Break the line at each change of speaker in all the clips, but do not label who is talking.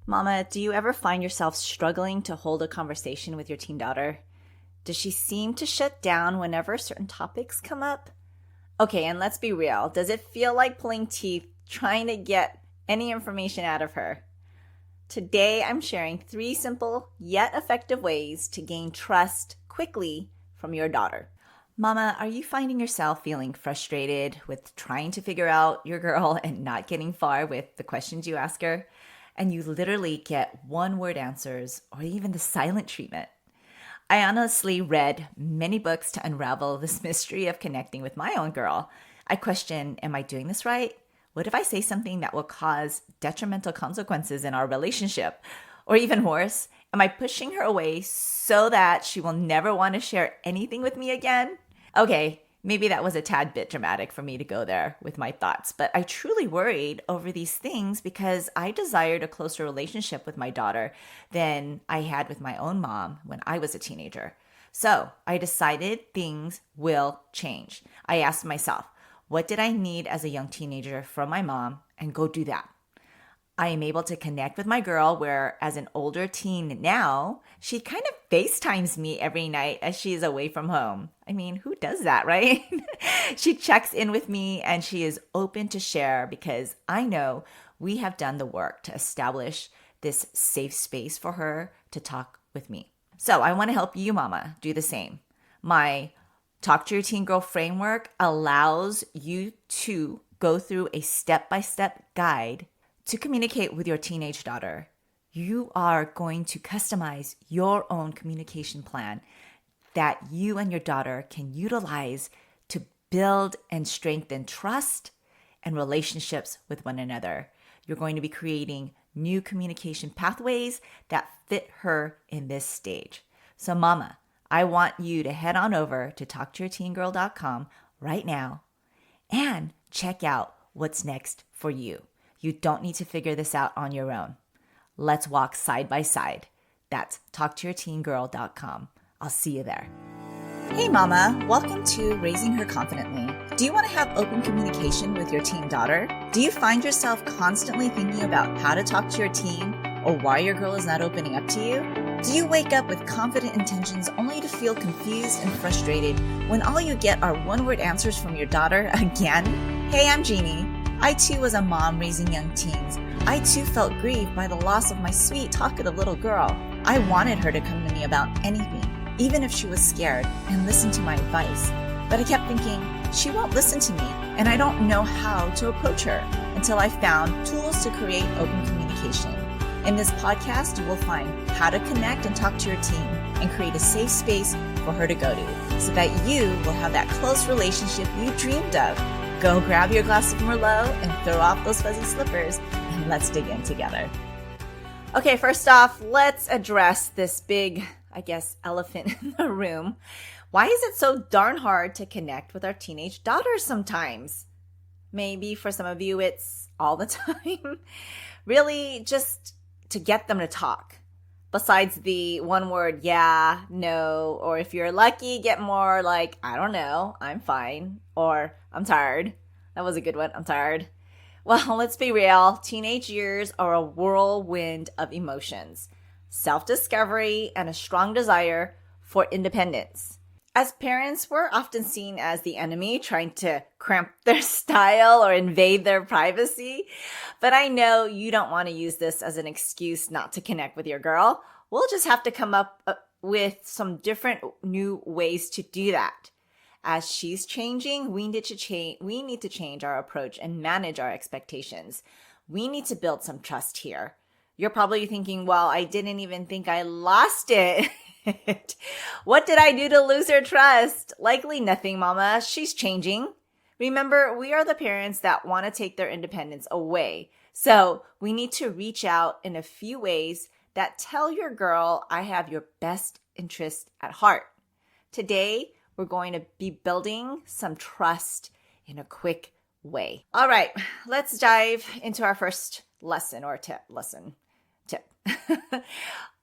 Mama, do you ever find yourself struggling to hold a conversation with your teen daughter? Does she seem to shut down whenever certain topics come up? Okay, and let's be real. Does it feel like pulling teeth trying to get any information out of her? Today, I'm sharing 3 simple yet effective ways to gain trust quickly from your daughter. Mama, are you finding yourself feeling frustrated with trying to figure out your girl and not getting far with the questions you ask her? And you literally get one-word answers or even the silent treatment. I honestly read many books to unravel this mystery of connecting with my own girl. I question, am I doing this right? What if I say something that will cause detrimental consequences in our relationship? Or even worse, am I pushing her away so that she will never want to share anything with me again? Okay, maybe that was a tad bit dramatic for me to go there with my thoughts, but I truly worried over these things because I desired a closer relationship with my daughter than I had with my own mom when I was a teenager. So I decided things will change. I asked myself, what did I need as a young teenager from my mom, and go do that. I am able to connect with my girl, where as an older teen now, she kind of FaceTimes me every night as she is away from home. I mean, who does that, right? She checks in with me and she is open to share because I know we have done the work to establish this safe space for her to talk with me. So I want to help you, Mama, do the same. My Talk to Your Teen Girl framework allows you to go through a step-by-step guide to communicate with your teenage daughter. You are going to customize your own communication plan that you and your daughter can utilize to build and strengthen trust and relationships with one another. You're going to be creating new communication pathways that fit her in this stage. So Mama, I want you to head on over to talktoyourteengirl.com right now and check out what's next for you. You don't need to figure this out on your own. Let's walk side by side. That's talktoyourteengirl.com. I'll see you there. Hey Mama, welcome to Raising Her Confidently. Do you want to have open communication with your teen daughter? Do you find yourself constantly thinking about how to talk to your teen or why your girl is not opening up to you? Do you wake up with confident intentions only to feel confused and frustrated when all you get are one-word answers from your daughter again? Hey, I'm Jeannie. I too was a mom raising young teens. I too felt grieved by the loss of my sweet, talkative little girl. I wanted her to come to me about anything, even if she was scared, and listen to my advice. But I kept thinking, she won't listen to me, and I don't know how to approach her until I found tools to create open communication. In this podcast, you will find how to connect and talk to your teen and create a safe space for her to go to so that you will have that close relationship you dreamed of. Go grab your glass of Merlot and throw off those fuzzy slippers, and let's dig in together. Okay, first off, let's address this big, elephant in the room. Why is it so darn hard to connect with our teenage daughters sometimes? Maybe for some of you, it's all the time. Really, just to get them to talk. Besides the one word, yeah, no, or if you're lucky, get more like, I don't know, I'm fine, or I'm tired. That was a good one, I'm tired. Well, let's be real. Teenage years are a whirlwind of emotions, self-discovery, and a strong desire for independence. As parents, we're often seen as the enemy trying to cramp their style or invade their privacy. But I know you don't want to use this as an excuse not to connect with your girl. We'll just have to come up with some different new ways to do that. As she's changing, we need to change our approach and manage our expectations. We need to build some trust here. You're probably thinking, well, I didn't even think I lost it. What did I do to lose her trust? Likely nothing, Mama. She's changing. Remember, we are the parents that want to take their independence away. So we need to reach out in a few ways that tell your girl, I have your best interest at heart. Today, we're going to be building some trust in a quick way. All right, let's dive into our first lesson or tip.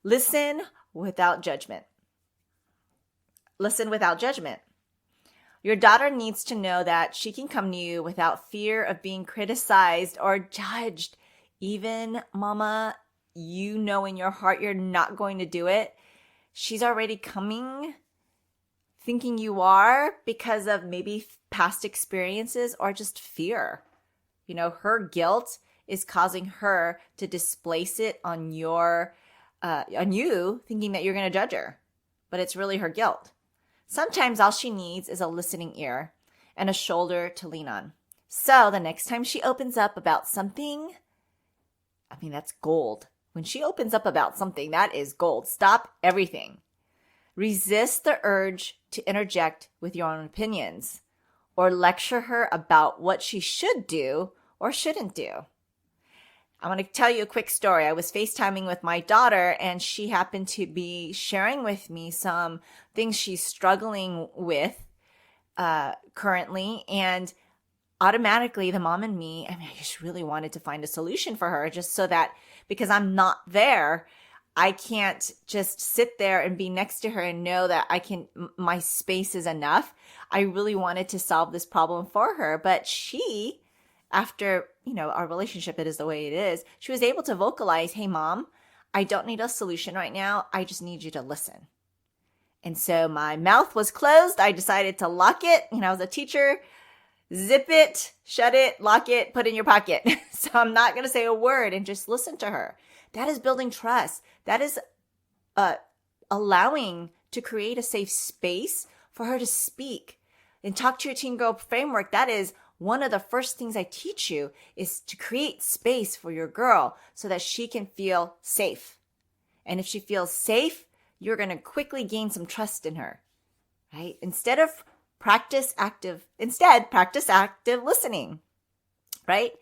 Listen without judgment. Listen without judgment. Your daughter needs to know that she can come to you without fear of being criticized or judged. Even, Mama, you know in your heart you're not going to do it, she's already coming thinking you are because of maybe past experiences or just fear. Her guilt is causing her to displace it on you, thinking that you're going to judge her. But it's really her guilt. Sometimes all she needs is a listening ear and a shoulder to lean on. So the next time she opens up about something, that's gold. When she opens up about something, that is gold. Stop everything. Resist the urge to interject with your own opinions or lecture her about what she should do or shouldn't do. I want to tell you a quick story. I was FaceTiming with my daughter, and she happened to be sharing with me some things she's struggling with currently. And automatically, the mom and me, I just really wanted to find a solution for her, just so that because I'm not there, I can't just sit there and be next to her and know that my space is enough. I really wanted to solve this problem for her. But she, after, our relationship, it is the way it is, she was able to vocalize, hey, Mom, I don't need a solution right now. I just need you to listen. And so my mouth was closed. I decided to lock it. As a teacher, zip it, shut it, lock it, put it in your pocket. So I'm not going to say a word and just listen to her. That is building trust. That is allowing to create a safe space for her to speak and talk to your teen girl framework. That is one of the first things I teach you, is to create space for your girl so that she can feel safe. And if she feels safe, you're going to quickly gain some trust in her, right? Instead, practice active listening, right?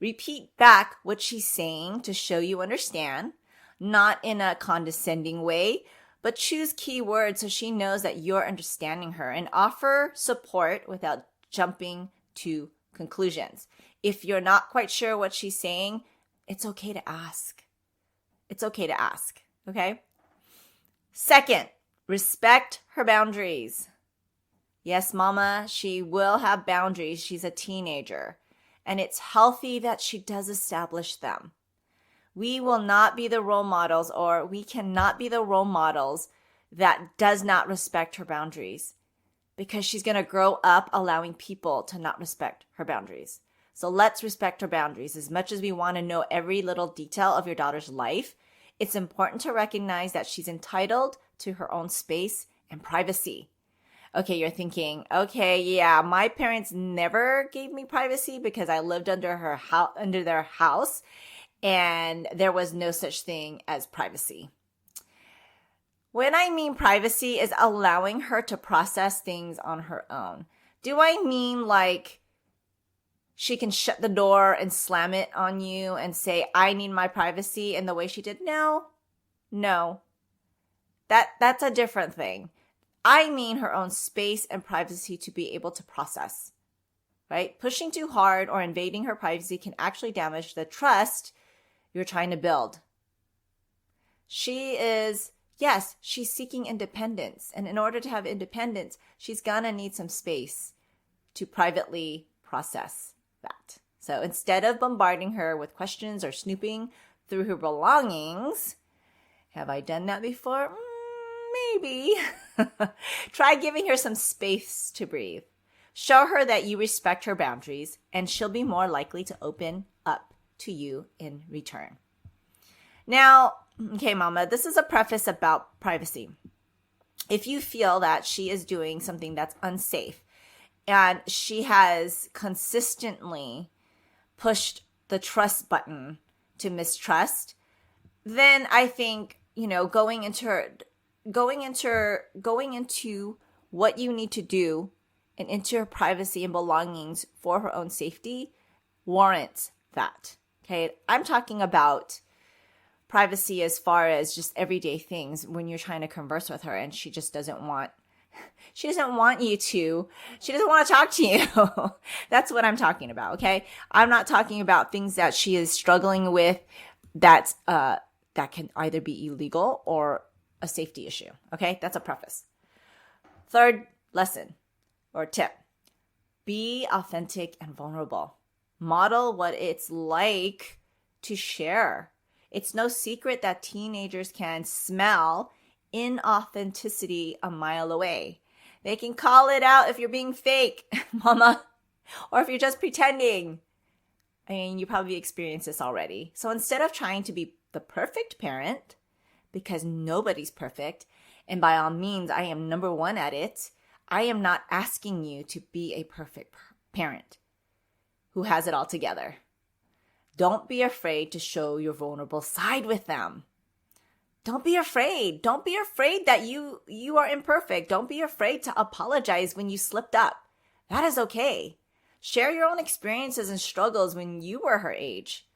Repeat back what she's saying to show you understand, not in a condescending way, but choose key words so she knows that you're understanding her, and offer support without jumping to conclusions. If you're not quite sure what she's saying, it's okay to ask. It's okay to ask, okay? Second, respect her boundaries. Yes, mama, she will have boundaries. She's a teenager, and it's healthy that she does establish them. We will not be the role models, or we cannot be the role models that does not respect her boundaries, because she's going to grow up allowing people to not respect her boundaries. So let's respect her boundaries. As much as we want to know every little detail of your daughter's life, it's important to recognize that she's entitled to her own space and privacy. Okay, you're thinking, okay, yeah, my parents never gave me privacy because I lived under their house, and there was no such thing as privacy. When I mean privacy is allowing her to process things on her own. Do I mean like she can shut the door and slam it on you and say, I need my privacy in the way she did? No. That's a different thing. I mean her own space and privacy to be able to process, right? Pushing too hard or invading her privacy can actually damage the trust you're trying to build. She's seeking independence. And in order to have independence, she's gonna need some space to privately process that. So instead of bombarding her with questions or snooping through her belongings, have I done that before? Maybe. Try giving her some space to breathe. Show her that you respect her boundaries, and she'll be more likely to open up to you in return. Now, okay, mama, this is a preface about privacy. If you feel that she is doing something that's unsafe and she has consistently pushed the trust button to mistrust, then I think, going into what you need to do and into her privacy and belongings for her own safety warrants that. Okay, I'm talking about privacy as far as just everyday things when you're trying to converse with her and she doesn't want to talk to you. That's what I'm talking about, okay? I'm not talking about things that she is struggling with that can either be illegal or a safety issue, okay? That's a preface. Third lesson or tip, be authentic and vulnerable. Model what it's like to share. It's no secret that teenagers can smell inauthenticity a mile away. They can call it out if you're being fake, mama, or if you're just pretending. I mean, you probably experienced this already. So instead of trying to be the perfect parent, because nobody's perfect, and by all means, I am number one at it, I am not asking you to be a perfect parent who has it all together. Don't be afraid to show your vulnerable side with them. Don't be afraid. Don't be afraid that you are imperfect. Don't be afraid to apologize when you slipped up. That is okay. Share your own experiences and struggles when you were her age.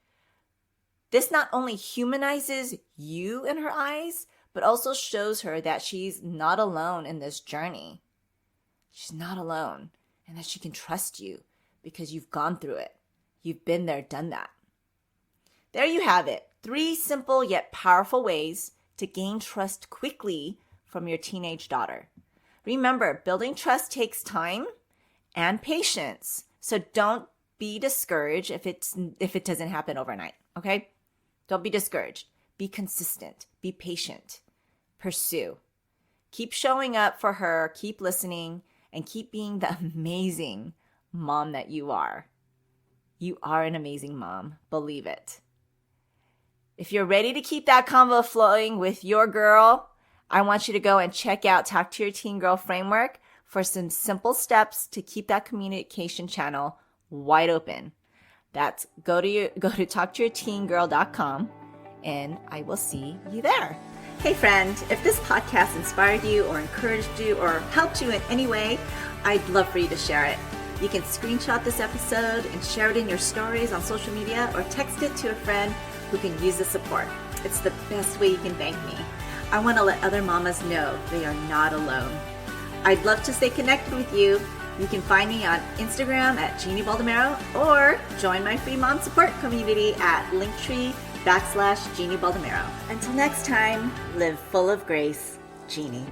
This not only humanizes you in her eyes, but also shows her that she's not alone in this journey. She's not alone, and that she can trust you because you've gone through it. You've been there, done that. There you have it. 3 simple yet powerful ways to gain trust quickly from your teenage daughter. Remember, building trust takes time and patience. So don't be discouraged if it doesn't happen overnight, okay? Don't be discouraged. Be consistent. Be patient. Pursue. Keep showing up for her. Keep listening. And keep being the amazing mom that you are. You are an amazing mom. Believe it. If you're ready to keep that convo flowing with your girl, I want you to go and check out Talk to Your Teen Girl Framework for some simple steps to keep that communication channel wide open. That's go to talktoyourteengirl.com, and I will see you there. Hey friend, if this podcast inspired you or encouraged you or helped you in any way, I'd love for you to share it. You can screenshot this episode and share it in your stories on social media or text it to a friend who can use the support. It's the best way you can thank me. I want to let other mamas know they are not alone. I'd love to stay connected with you. You can find me on Instagram at Jeannie Baldomero or join my free mom support community at Linktree/Jeannie Baldomero. Until next time, live full of grace, Jeannie.